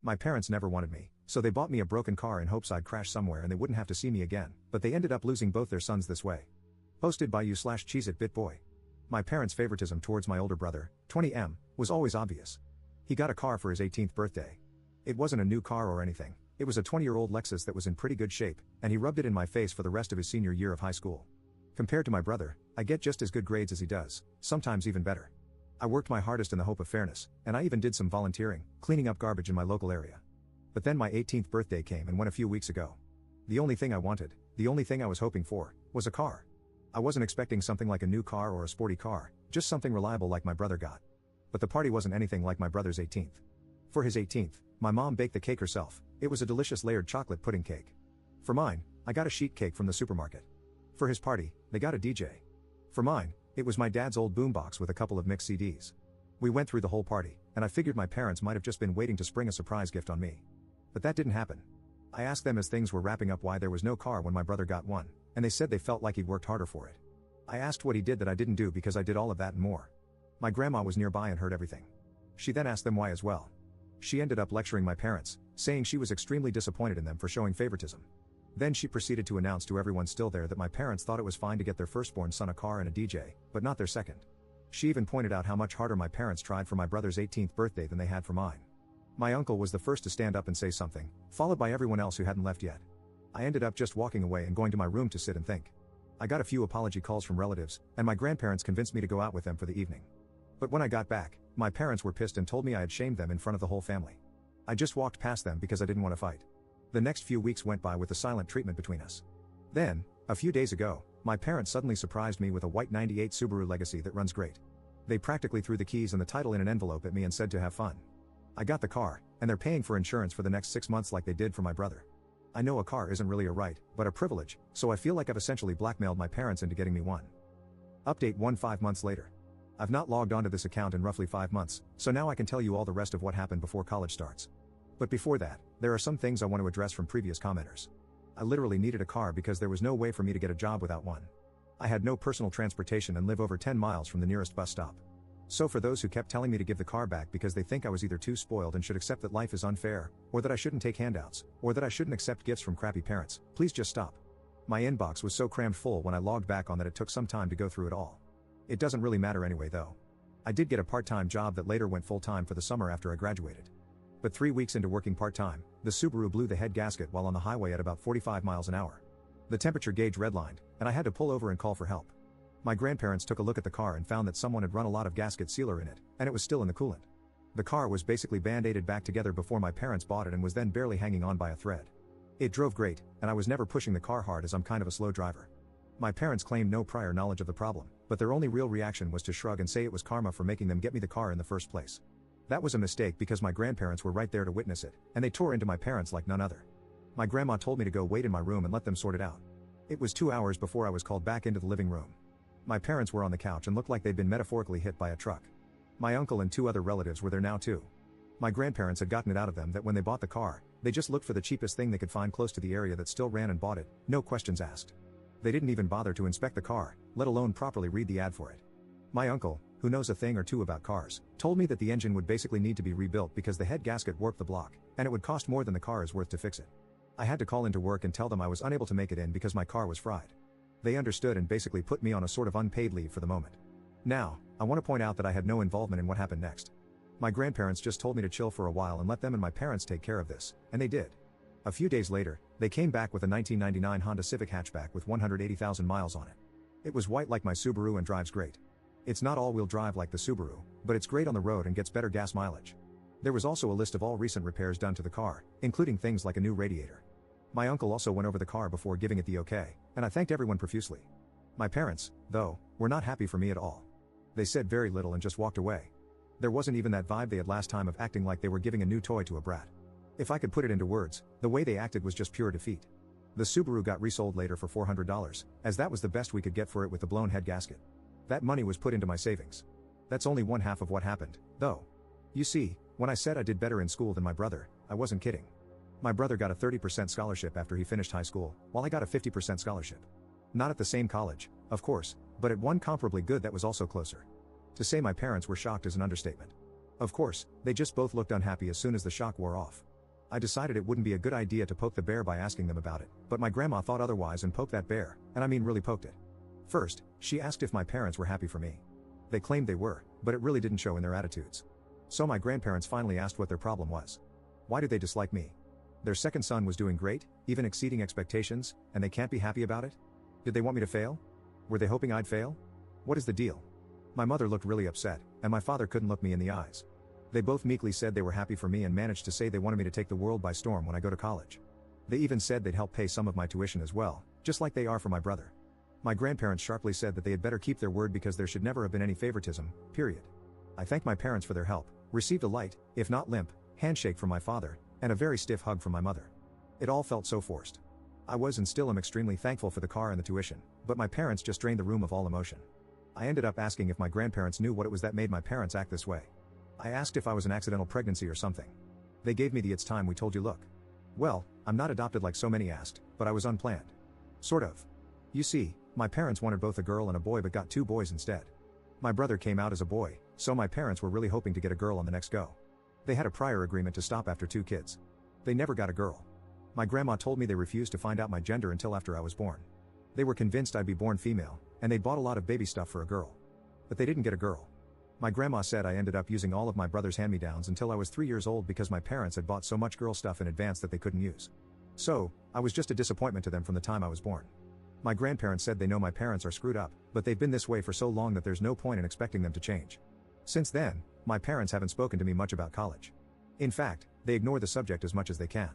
My parents never wanted me, so they bought me a broken car in hopes I'd crash somewhere and they wouldn't have to see me again, but they ended up losing both their sons this way. Posted by you/CheezItBitBoy. My parents' favoritism towards my older brother, 20M, was always obvious. He got a car for his 18th birthday. It wasn't a new car or anything, it was a 20-year-old Lexus that was in pretty good shape, and he rubbed it in my face for the rest of his senior year of high school. Compared to my brother, I get just as good grades as he does, sometimes even better. I worked my hardest in the hope of fairness, and I even did some volunteering, cleaning up garbage in my local area. But then my 18th birthday came and went a few weeks ago. The only thing I wanted, the only thing I was hoping for, was a car. I wasn't expecting something like a new car or a sporty car, just something reliable like my brother got. But the party wasn't anything like my brother's 18th. For his 18th, my mom baked the cake herself. It was a delicious layered chocolate pudding cake. For mine, I got a sheet cake from the supermarket. For his party, they got a DJ. For mine, it was my dad's old boombox with a couple of mixed CDs. We went through the whole party, and I figured my parents might have just been waiting to spring a surprise gift on me. But that didn't happen. I asked them as things were wrapping up why there was no car when my brother got one, and they said they felt like he'd worked harder for it. I asked what he did that I didn't do because I did all of that and more. My grandma was nearby and heard everything. She then asked them why as well. She ended up lecturing my parents, saying she was extremely disappointed in them for showing favoritism. Then she proceeded to announce to everyone still there that my parents thought it was fine to get their firstborn son a car and a DJ, but not their second. She even pointed out how much harder my parents tried for my brother's 18th birthday than they had for mine. My uncle was the first to stand up and say something, followed by everyone else who hadn't left yet. I ended up just walking away and going to my room to sit and think. I got a few apology calls from relatives, and my grandparents convinced me to go out with them for the evening. But when I got back, my parents were pissed and told me I had shamed them in front of the whole family. I just walked past them because I didn't want to fight. The next few weeks went by with the silent treatment between us. Then, a few days ago, my parents suddenly surprised me with a white 98 Subaru Legacy that runs great. They practically threw the keys and the title in an envelope at me and said to have fun. I got the car, and they're paying for insurance for the next 6 months like they did for my brother. I know a car isn't really a right, but a privilege, so I feel like I've essentially blackmailed my parents into getting me one. Update 5 months later. I've not logged onto this account in roughly 5 months, so now I can tell you all the rest of what happened before college starts. But before that, there are some things I want to address from previous commenters. I literally needed a car because there was no way for me to get a job without one. I had no personal transportation and live over 10 miles from the nearest bus stop. So for those who kept telling me to give the car back because they think I was either too spoiled and should accept that life is unfair, or that I shouldn't take handouts, or that I shouldn't accept gifts from crappy parents, please just stop. My inbox was so crammed full when I logged back on that it took some time to go through it all. It doesn't really matter anyway though. I did get a part-time job that later went full-time for the summer after I graduated. But 3 weeks into working part-time, the Subaru blew the head gasket while on the highway at about 45 miles an hour. The temperature gauge redlined, and I had to pull over and call for help. My grandparents took a look at the car and found that someone had run a lot of gasket sealer in it, and it was still in the coolant. The car was basically band-aided back together before my parents bought it and was then barely hanging on by a thread. It drove great, and I was never pushing the car hard as I'm kind of a slow driver. My parents claimed no prior knowledge of the problem, but their only real reaction was to shrug and say it was karma for making them get me the car in the first place. That was a mistake because my grandparents were right there to witness it, and they tore into my parents like none other. My grandma told me to go wait in my room and let them sort it out. It was 2 hours before I was called back into the living room. My parents were on the couch and looked like they'd been metaphorically hit by a truck. My uncle and 2 other relatives were there now too. My grandparents had gotten it out of them that when they bought the car, they just looked for the cheapest thing they could find close to the area that still ran and bought it, no questions asked. They didn't even bother to inspect the car, let alone properly read the ad for it. My uncle, who knows a thing or two about cars, told me that the engine would basically need to be rebuilt because the head gasket warped the block, and it would cost more than the car is worth to fix it. I had to call into work and tell them I was unable to make it in because my car was fried. They understood and basically put me on a sort of unpaid leave for the moment. Now, I want to point out that I had no involvement in what happened next. My grandparents just told me to chill for a while and let them and my parents take care of this, and they did. A few days later, they came back with a 1999 Honda Civic hatchback with 180,000 miles on it. It was white like my Subaru and drives great. It's not all-wheel drive like the Subaru, but it's great on the road and gets better gas mileage. There was also a list of all recent repairs done to the car, including things like a new radiator. My uncle also went over the car before giving it the okay, and I thanked everyone profusely. My parents, though, were not happy for me at all. They said very little and just walked away. There wasn't even that vibe they had last time of acting like they were giving a new toy to a brat. If I could put it into words, the way they acted was just pure defeat. The Subaru got resold later for $400, as that was the best we could get for it with the blown head gasket. That money was put into my savings. That's only one half of what happened, though. You see, when I said I did better in school than my brother, I wasn't kidding. My brother got a 30% scholarship after he finished high school, while I got a 50% scholarship. Not at the same college, of course, but at one comparably good that was also closer. To say my parents were shocked is an understatement. Of course, they just both looked unhappy as soon as the shock wore off. I decided it wouldn't be a good idea to poke the bear by asking them about it, but my grandma thought otherwise and poked that bear, and I mean really poked it. First, she asked if my parents were happy for me. They claimed they were, but it really didn't show in their attitudes. So my grandparents finally asked what their problem was. Why do they dislike me? Their second son was doing great, even exceeding expectations, and they can't be happy about it? Did they want me to fail? Were they hoping I'd fail? What is the deal? My mother looked really upset, and my father couldn't look me in the eyes. They both meekly said they were happy for me and managed to say they wanted me to take the world by storm when I go to college. They even said they'd help pay some of my tuition as well, just like they are for my brother. My grandparents sharply said that they had better keep their word because there should never have been any favoritism, period. I thanked my parents for their help, received a light, if not limp, handshake from my father, and a very stiff hug from my mother. It all felt so forced. I was and still am extremely thankful for the car and the tuition, but my parents just drained the room of all emotion. I ended up asking if my grandparents knew what it was that made my parents act this way. I asked if I was an accidental pregnancy or something. They gave me the "it's time we told you" look. Well, I'm not adopted like so many asked, but I was unplanned. Sort of. You see, my parents wanted both a girl and a boy but got 2 boys instead. My brother came out as a boy, so my parents were really hoping to get a girl on the next go. They had a prior agreement to stop after 2 kids. They never got a girl. My grandma told me they refused to find out my gender until after I was born. They were convinced I'd be born female, and they'd bought a lot of baby stuff for a girl. But they didn't get a girl. My grandma said I ended up using all of my brother's hand-me-downs until I was 3 years old because my parents had bought so much girl stuff in advance that they couldn't use. So, I was just a disappointment to them from the time I was born. My grandparents said they know my parents are screwed up, but they've been this way for so long that there's no point in expecting them to change. Since then, my parents haven't spoken to me much about college. In fact, they ignore the subject as much as they can.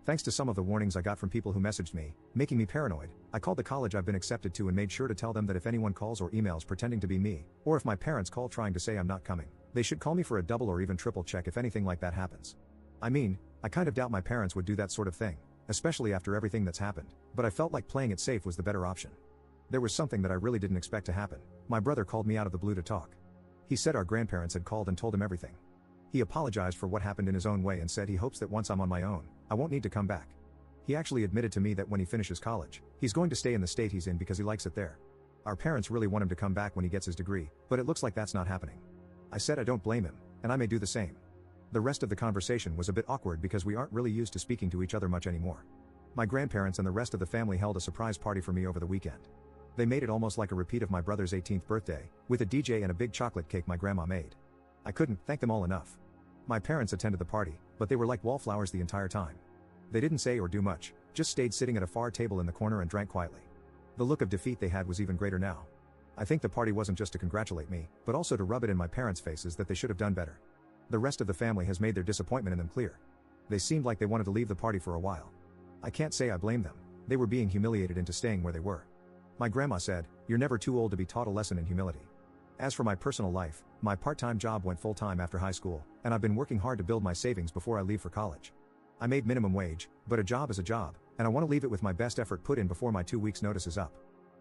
Thanks to some of the warnings I got from people who messaged me, making me paranoid, I called the college I've been accepted to and made sure to tell them that if anyone calls or emails pretending to be me, or if my parents call trying to say I'm not coming, they should call me for a double or even triple check if anything like that happens. I mean, I kind of doubt my parents would do that sort of thing, especially after everything that's happened, but I felt like playing it safe was the better option. There was something that I really didn't expect to happen. My brother called me out of the blue to talk. He said our grandparents had called and told him everything. He apologized for what happened in his own way and said he hopes that once I'm on my own, I won't need to come back. He actually admitted to me that when he finishes college, he's going to stay in the state he's in because he likes it there. Our parents really want him to come back when he gets his degree, but it looks like that's not happening. I said I don't blame him, and I may do the same. The rest of the conversation was a bit awkward because we aren't really used to speaking to each other much anymore. My grandparents and the rest of the family held a surprise party for me over the weekend. They made it almost like a repeat of my brother's 18th birthday, with a DJ and a big chocolate cake my grandma made. I couldn't thank them all enough. My parents attended the party, but they were like wallflowers the entire time. They didn't say or do much, just stayed sitting at a far table in the corner and drank quietly. The look of defeat they had was even greater now. I think the party wasn't just to congratulate me, but also to rub it in my parents' faces that they should have done better. The rest of the family has made their disappointment in them clear. They seemed like they wanted to leave the party for a while. I can't say I blame them. They were being humiliated into staying where they were. My grandma said, "You're never too old to be taught a lesson in humility." As for my personal life, my part-time job went full-time after high school, and I've been working hard to build my savings before I leave for college. I made minimum wage, but a job is a job, and I want to leave it with my best effort put in before my 2 weeks notice is up.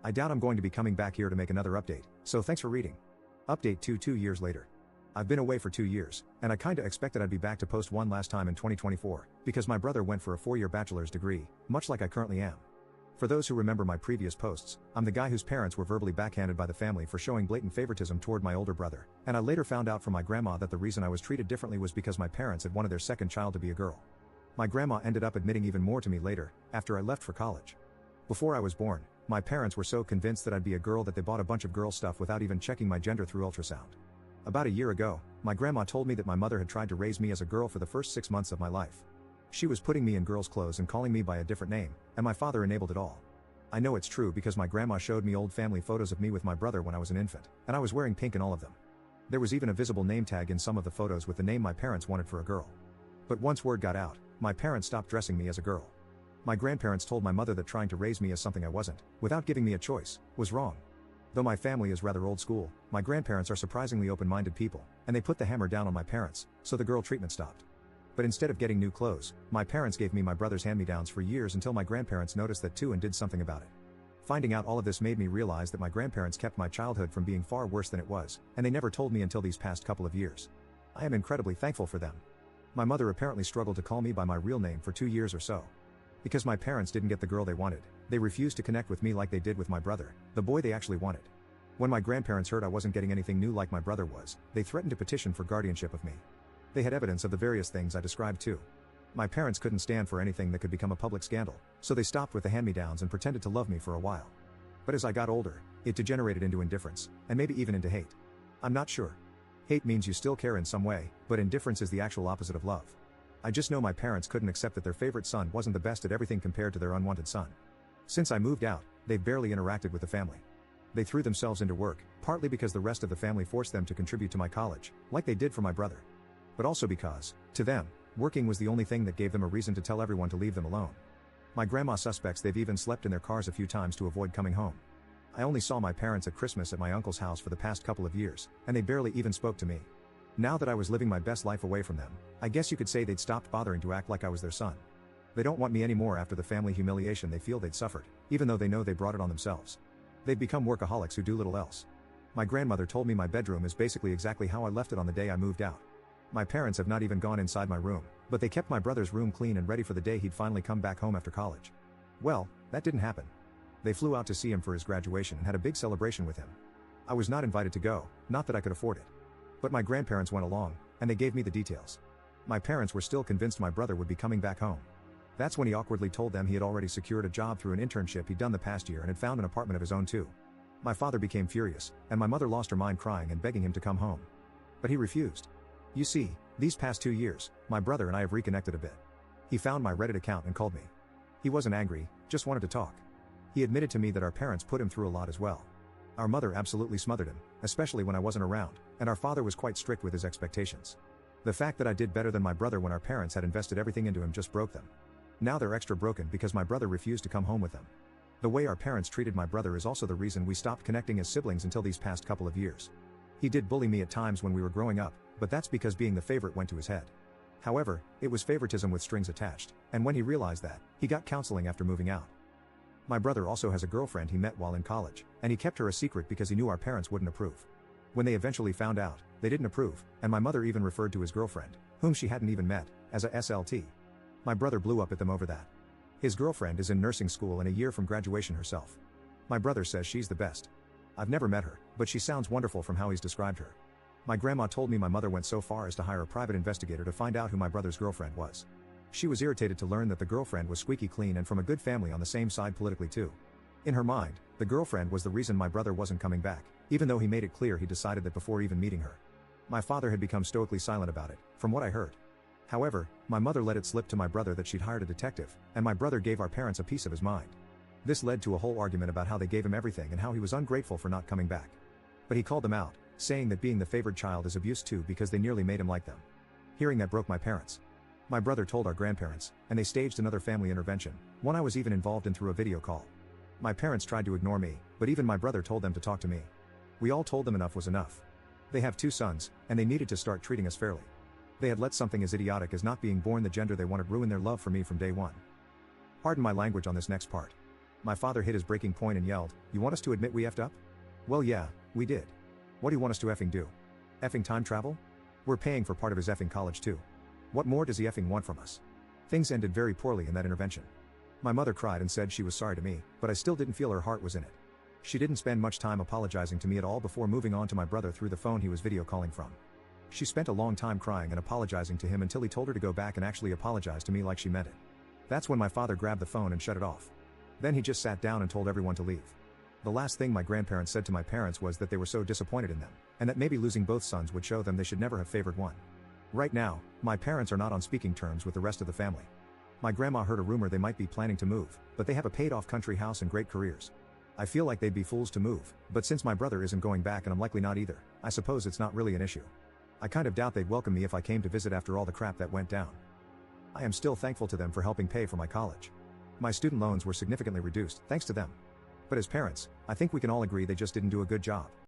I doubt I'm going to be coming back here to make another update, so thanks for reading. Update 2 years later. I've been away for 2 years, and I kinda expected I'd be back to post one last time in 2024, because my brother went for a 4-year bachelor's degree, much like I currently am. For those who remember my previous posts, I'm the guy whose parents were verbally backhanded by the family for showing blatant favoritism toward my older brother, and I later found out from my grandma that the reason I was treated differently was because my parents had wanted their second child to be a girl. My grandma ended up admitting even more to me later, after I left for college. Before I was born, my parents were so convinced that I'd be a girl that they bought a bunch of girl stuff without even checking my gender through ultrasound. About a year ago, my grandma told me that my mother had tried to raise me as a girl for the first 6 months of my life. She was putting me in girls' clothes and calling me by a different name, and my father enabled it all. I know it's true because my grandma showed me old family photos of me with my brother when I was an infant, and I was wearing pink in all of them. There was even a visible name tag in some of the photos with the name my parents wanted for a girl. But once word got out, my parents stopped dressing me as a girl. My grandparents told my mother that trying to raise me as something I wasn't, without giving me a choice, was wrong. Though my family is rather old school, my grandparents are surprisingly open-minded people, and they put the hammer down on my parents, so the girl treatment stopped. But instead of getting new clothes, my parents gave me my brother's hand-me-downs for years until my grandparents noticed that too and did something about it. Finding out all of this made me realize that my grandparents kept my childhood from being far worse than it was, and they never told me until these past couple of years. I am incredibly thankful for them. My mother apparently struggled to call me by my real name for 2 years or so. Because my parents didn't get the girl they wanted, they refused to connect with me like they did with my brother, the boy they actually wanted. When my grandparents heard I wasn't getting anything new like my brother was, they threatened to petition for guardianship of me. They had evidence of the various things I described too. My parents couldn't stand for anything that could become a public scandal, so they stopped with the hand-me-downs and pretended to love me for a while. But as I got older, it degenerated into indifference, and maybe even into hate. I'm not sure. Hate means you still care in some way, but indifference is the actual opposite of love. I just know my parents couldn't accept that their favorite son wasn't the best at everything compared to their unwanted son. Since I moved out, they've barely interacted with the family. They threw themselves into work, partly because the rest of the family forced them to contribute to my college, like they did for my brother. But also because, to them, working was the only thing that gave them a reason to tell everyone to leave them alone. My grandma suspects they've even slept in their cars a few times to avoid coming home. I only saw my parents at Christmas at my uncle's house for the past couple of years, and they barely even spoke to me. Now that I was living my best life away from them, I guess you could say they'd stopped bothering to act like I was their son. They don't want me anymore after the family humiliation they feel they'd suffered, even though they know they brought it on themselves. They've become workaholics who do little else. My grandmother told me my bedroom is basically exactly how I left it on the day I moved out. My parents have not even gone inside my room, but they kept my brother's room clean and ready for the day he'd finally come back home after college. Well, that didn't happen. They flew out to see him for his graduation and had a big celebration with him. I was not invited to go, not that I could afford it. But my grandparents went along, and they gave me the details. My parents were still convinced my brother would be coming back home. That's when he awkwardly told them he had already secured a job through an internship he'd done the past year and had found an apartment of his own too. My father became furious, and my mother lost her mind crying and begging him to come home. But he refused. You see, these past 2 years, my brother and I have reconnected a bit. He found my Reddit account and called me. He wasn't angry, just wanted to talk. He admitted to me that our parents put him through a lot as well. Our mother absolutely smothered him, especially when I wasn't around, and our father was quite strict with his expectations. The fact that I did better than my brother when our parents had invested everything into him just broke them. Now they're extra broken because my brother refused to come home with them. The way our parents treated my brother is also the reason we stopped connecting as siblings until these past couple of years. He did bully me at times when we were growing up, but that's because being the favorite went to his head. However, it was favoritism with strings attached, and when he realized that, he got counseling after moving out. My brother also has a girlfriend he met while in college, and he kept her a secret because he knew our parents wouldn't approve. When they eventually found out, they didn't approve, and my mother even referred to his girlfriend, whom she hadn't even met, as a SLT. My brother blew up at them over that. His girlfriend is in nursing school and a year from graduation herself. My brother says she's the best. I've never met her, but she sounds wonderful from how he's described her. My grandma told me my mother went so far as to hire a private investigator to find out who my brother's girlfriend was. She was irritated to learn that the girlfriend was squeaky clean and from a good family on the same side politically too. In her mind, the girlfriend was the reason my brother wasn't coming back, even though he made it clear he decided that before even meeting her. My father had become stoically silent about it, from what I heard. However, my mother let it slip to my brother that she'd hired a detective, and my brother gave our parents a piece of his mind. This led to a whole argument about how they gave him everything and how he was ungrateful for not coming back. But he called them out, saying that being the favored child is abuse too because they nearly made him like them. Hearing that broke my parents. My brother told our grandparents, and they staged another family intervention, one I was even involved in through a video call. My parents tried to ignore me, but even my brother told them to talk to me. We all told them enough was enough. They have 2 sons, and they needed to start treating us fairly. They had let something as idiotic as not being born the gender they wanted ruin their love for me from day one. Pardon my language on this next part. My father hit his breaking point and yelled, "You want us to admit we effed up?" Well yeah, we did. What do you want us to effing do? Effing time travel? We're paying for part of his effing college too. What more does he effing want from us? Things ended very poorly in that intervention. My mother cried and said she was sorry to me, but I still didn't feel her heart was in it. She didn't spend much time apologizing to me at all before moving on to my brother through the phone he was video calling from. She spent a long time crying and apologizing to him until he told her to go back and actually apologize to me like she meant it. That's when my father grabbed the phone and shut it off. Then he just sat down and told everyone to leave. The last thing my grandparents said to my parents was that they were so disappointed in them, and that maybe losing both sons would show them they should never have favored one. Right now, my parents are not on speaking terms with the rest of the family. My grandma heard a rumor they might be planning to move, but they have a paid-off country house and great careers. I feel like they'd be fools to move, but since my brother isn't going back and I'm likely not either, I suppose it's not really an issue. I kind of doubt they'd welcome me if I came to visit after all the crap that went down. I am still thankful to them for helping pay for my college. My student loans were significantly reduced, thanks to them. But as parents, I think we can all agree they just didn't do a good job.